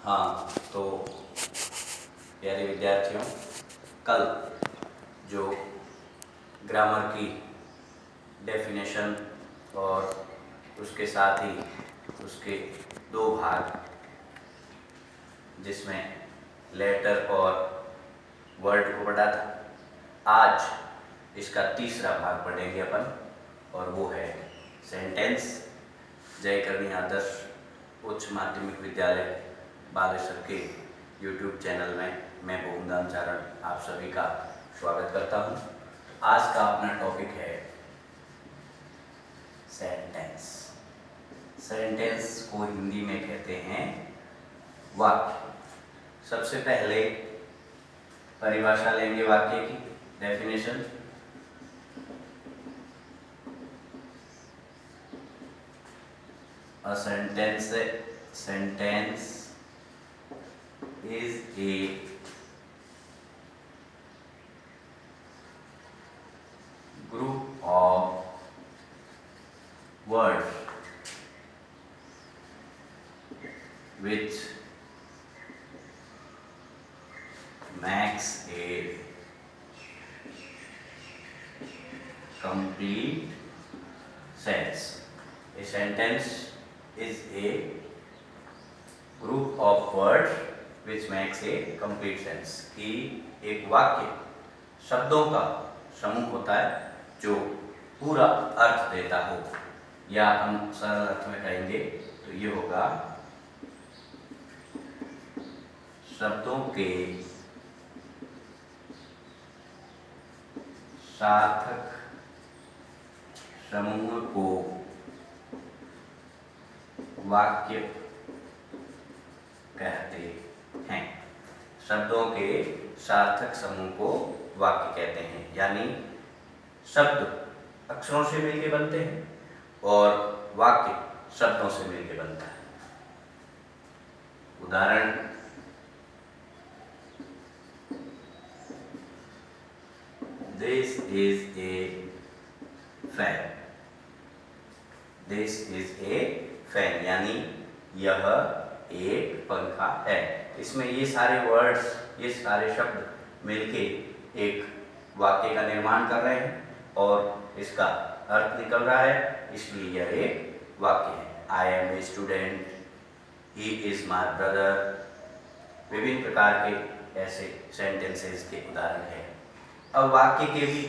हाँ, तो प्यारे विद्यार्थियों, कल जो ग्रामर की डेफिनेशन और उसके साथ ही उसके दो भाग, जिसमें लेटर और वर्ड को पढ़ा था, आज इसका तीसरा भाग पढ़ेंगे अपन, और वो है सेंटेंस। जयकरणी आदर्श उच्च माध्यमिक विद्यालय बालेश्वर के YouTube चैनल में मैं भूमदान चारण आप सभी का स्वागत करता हूँ। आज का अपना टॉपिक है सेंटेंस। सेंटेंस को हिंदी में कहते हैं वाक्य। सबसे पहले परिभाषा लेंगे वाक्य की, definition. A sentence is a group of words which makes a complete sense. A sentence is a group of words which makes a complete sense। कि एक वाक्य शब्दों का समूह होता है जो पूरा अर्थ देता हो, या हम सरल अर्थ में कहेंगे तो ये होगा शब्दों के सार्थक समूह को वाक्य कहते हैं। शब्दों के सार्थक समूह को वाक्य कहते हैं, यानी शब्द अक्षरों से मिलके बनते हैं और वाक्य शब्दों से मिलके बनता है। उदाहरण, this is a fan. This is a fan यानी यह एक पंखा है। इसमें ये सारे वर्ड्स, ये सारे शब्द मिलके एक वाक्य का निर्माण कर रहे हैं और इसका अर्थ निकल रहा है, इसलिए यह एक वाक्य है। I am a student, he is my brother. विभिन्न प्रकार के ऐसे सेंटेंसेस के उदाहरण हैं। अब वाक्य के भी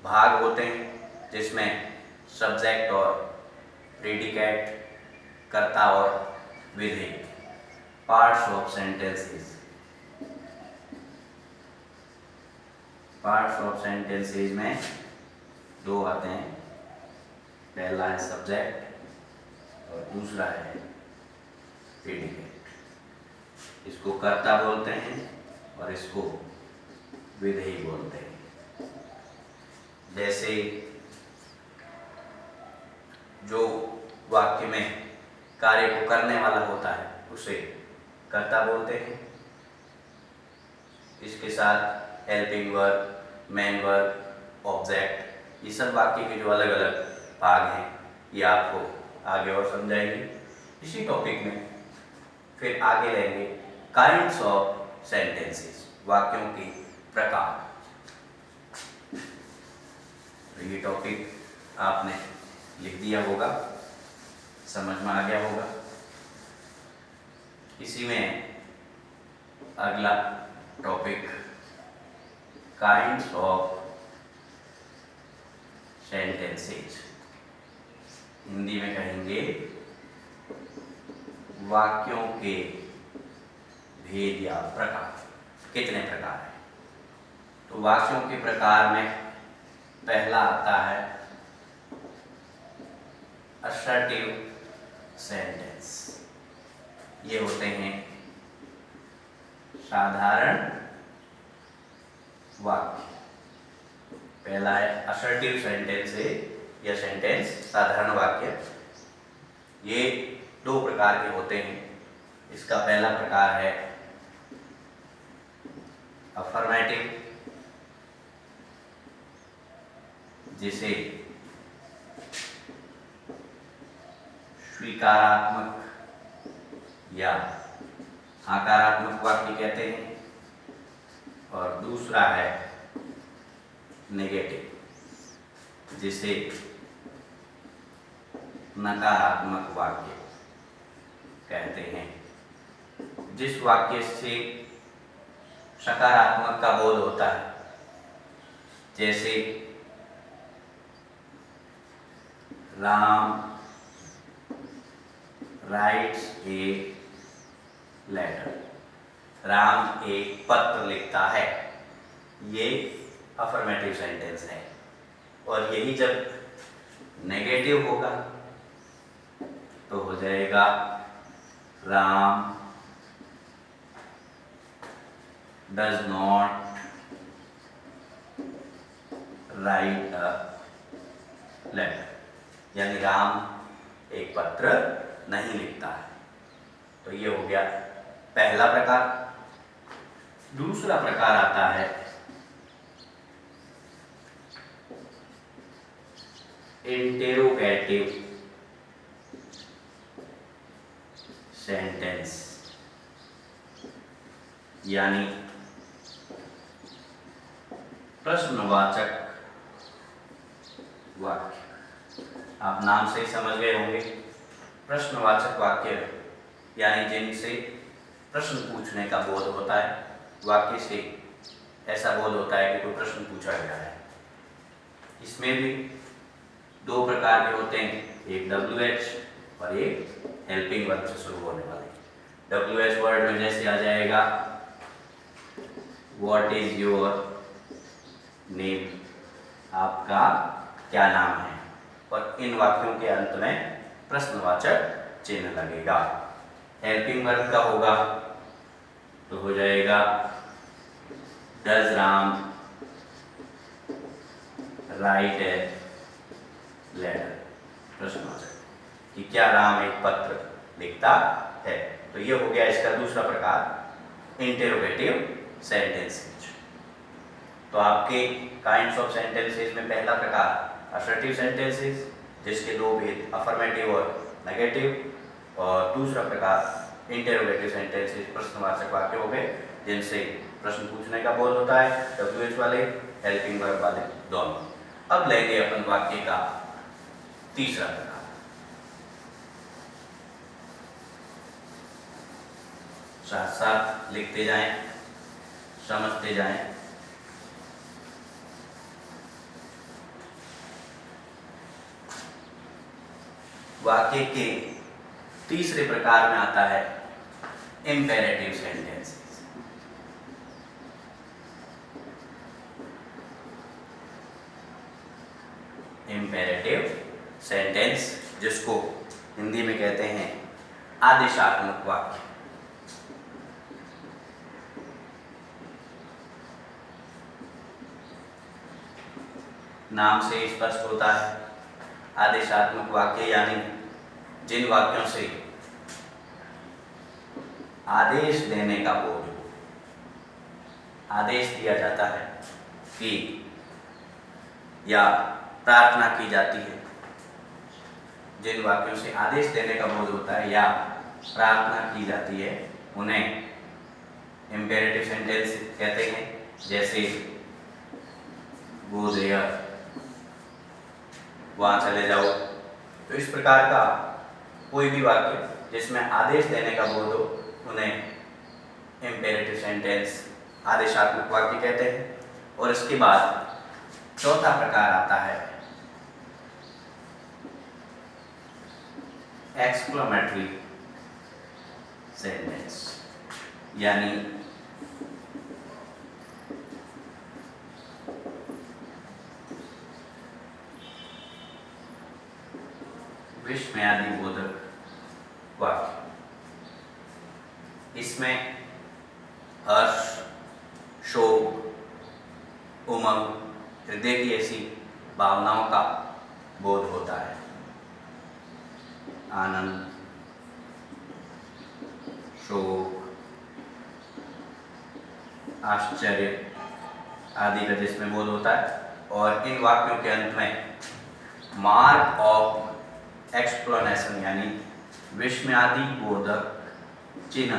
भाग होते हैं, जिसमें सब्जेक्ट और प्रेडिकेट, कर्ता और विधेय। Parts of sentences. Parts of sentences में दो आते हैं, पहला है सब्जेक्ट और दूसरा है प्रेडिकेट। इसको कर्ता बोलते हैं और इसको विधेय बोलते हैं। जैसे जो वाक्य में कार्य को करने वाला होता है उसे कर्ता बोलते हैं। इसके साथ helping verb, main verb, object, ये सब वाक्य के जो अलग अलग भाग हैं, ये आपको आगे और समझाएंगे। इसी टॉपिक में फिर आगे लेंगे काइंड्स ऑफ सेंटेंसेस, वाक्यों के प्रकार। तो ये टॉपिक आपने लिख दिया होगा, समझ में आ गया होगा। इसी में अगला topic kinds of sentences, Hindi में कहेंगे वाक्यों के भेद या प्रकार। कितने प्रकार हैं? तो वाक्यों के प्रकार में पहला आता है असर्टिव सेंटेंस। ये होते हैं साधारण वाक्य। पहला है असर्टिव सेंटेंस है, यह सेंटेंस साधारण वाक्य। ये दो प्रकार के होते हैं। इसका पहला प्रकार है अफर्मेटिव, जिसे स्वीकारात्मक या आकारात्मक वाक्य कहते हैं, और दूसरा है नेगेटिव, जिसे नकारात्मक वाक्य कहते हैं। जिस वाक्य से सकारात्मक का बोध होता है, जैसे Ram writes a letter, Ram एक पत्र लिखता है, ये अफर्मेटिव सेंटेंस है। और यही जब नेगेटिव होगा तो हो जाएगा Ram does not write a letter, यानी राम एक पत्र नहीं लिखता है। तो ये हो गया पहला प्रकार। दूसरा प्रकार आता है इंटेरोगेटिव सेंटेंस, यानी प्रश्नवाचक वाक्य। आप नाम से ही समझ गए होंगे, प्रश्नवाचक वाक्य यानी जिनसे प्रश्न पूछने का बोध होता है, वाक्य से ऐसा बोध होता है कि कोई प्रश्न पूछा गया है। इसमें भी दो प्रकार के होते हैं, एक WH और एक हेल्पिंग वर्ब से शुरू होने वाले। WH वर्ड में जैसे आ जाएगा व्हाट इज योर नेम, आपका क्या नाम है, और इन वाक्यों के अंत में प्रश्नवाचक चिन्ह लगेगा। हेल्पिंग वर्ब का होगा तो हो जाएगा does Ram write a letter, प्रश्नवाचक, कि क्या राम एक पत्र लिखता है। तो ये हो गया इसका दूसरा प्रकार, इंटेरोगेटिव सेंटेंसेस। तो आपके काइंड्स ऑफ सेंटेंसेस में पहला प्रकार असर्टिव सेंटेंसेस, जिसके दो भेद अफर्मेटिव और नेगेटिव, और दूसरा प्रकार इंटेरोगेटिव सेंटेंसेस, प्रश्नवाचक वाक्य हो गए जिनसे प्रश्न पूछने का बोध होता है, WH वाले, हेल्पिंग वर्ब वाले दोनों। अब लेंगे अपन वाक्य का तीसरा प्रकार। साथ साथ लिखते जाएं, समझते जाएं। वाक्य के तीसरे प्रकार में आता है इंपेरेटिव सेंटेंसेस। इंपेरेटिव सेंटेंस, जिसको हिंदी में कहते हैं आदेशात्मक वाक्य। नाम से स्पष्ट होता है, आदेशात्मक वाक्य यानी जिन वाक्यों से आदेश देने का बोध हो, आदेश दिया जाता है कि या प्रार्थना की जाती है, जिन वाक्यों से आदेश देने का बोध होता है या प्रार्थना की जाती है, उन्हें इंपेरेटिव सेंटेंस कहते हैं। जैसे गो देयर, वहां चले जाओ। तो इस प्रकार का कोई भी वाक्य जिसमें आदेश देने का बोध हो, उन्हें इंपेरेटिव सेंटेंस, आदेशात्मक वाक्य कहते हैं। और इसके बाद चौथा प्रकार आता है एक्सक्लेमेटरी सेंटेंस, यानी विस्मयादि बोधक वाक्य। इसमें हर्ष, शोक, उमंग, हृदय की ऐसी भावनाओं का बोध होता है। आनंद, शोक, आश्चर्य आदि का जिसमें बोध होता है। और इन वाक्यों के अंत में मार्क ऑफ एक्सप्लेनेशन यानी विस्मयादि बोधक चिन्ह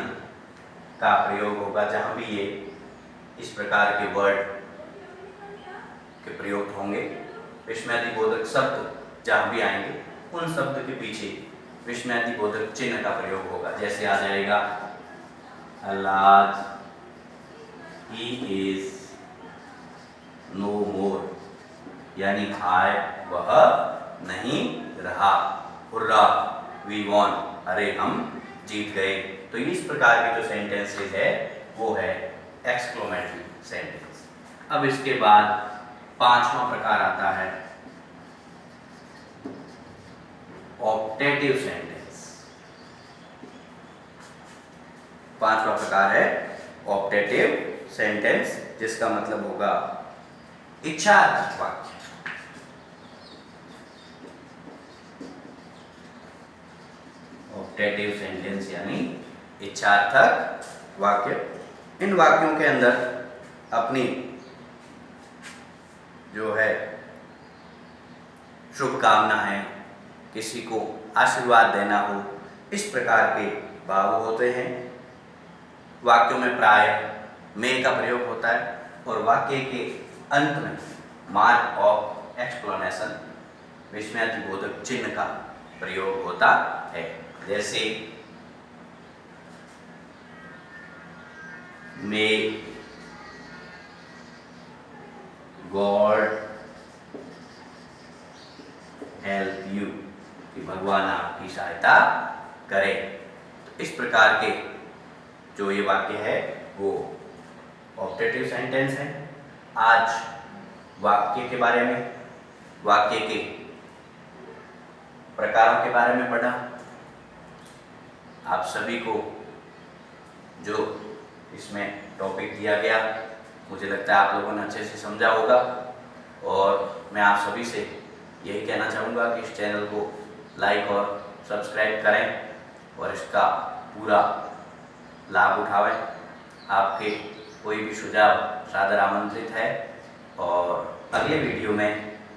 का प्रयोग होगा। जहाँ भी ये इस प्रकार के वर्ड के प्रयोग होंगे, विस्मयादिबोधक शब्द जहाँ भी आएंगे उन शब्द के पीछे विस्मयादिबोधक चिन्ह का प्रयोग होगा। जैसे आ जाएगा अल्लाह ही इज नो मोर, यानी आय वह नहीं रहा। हुर्रा वी वॉन, अरे हम जीत गए। तो इस प्रकार के जो सेंटेंसेस है वो है एक्सक्लेमेटरी सेंटेंस। अब इसके बाद पांचवा प्रकार आता है ऑप्टेटिव सेंटेंस। पांचवा प्रकार है ऑप्टेटिव सेंटेंस, जिसका मतलब होगा इच्छार्थक वाक्य। ऑप्टेटिव सेंटेंस यानी इच्छार्थक वाक्य। इन वाक्यों के अंदर अपनी जो है शुभकामना है, किसी को आशीर्वाद देना हो, इस प्रकार के भाव होते हैं। वाक्यों में प्राय में का प्रयोग होता है और वाक्य के अंत में मार्क ऑफ एक्सप्लेनेशन विस्मयादिबोधक चिन्ह का प्रयोग होता है। जैसे मे गॉड हेल्प यू, कि भगवान आपकी सहायता करे। तो इस प्रकार के जो ये वाक्य है वो ऑप्टेटिव सेंटेंस है। आज वाक्य के बारे में, वाक्य के प्रकारों के बारे में पढ़ा। आप सभी को जो इसमें टॉपिक दिया गया, मुझे लगता है आप लोगों ने अच्छे से समझा होगा। और मैं आप सभी से यही कहना चाहूँगा कि इस चैनल को लाइक और सब्सक्राइब करें और इसका पूरा लाभ उठावें। आपके कोई भी सुझाव सादर आमंत्रित है। और अगले वीडियो में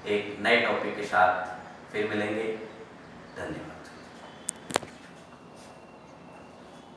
एक नए टॉपिक के साथ फिर मिलेंगे। धन्यवाद।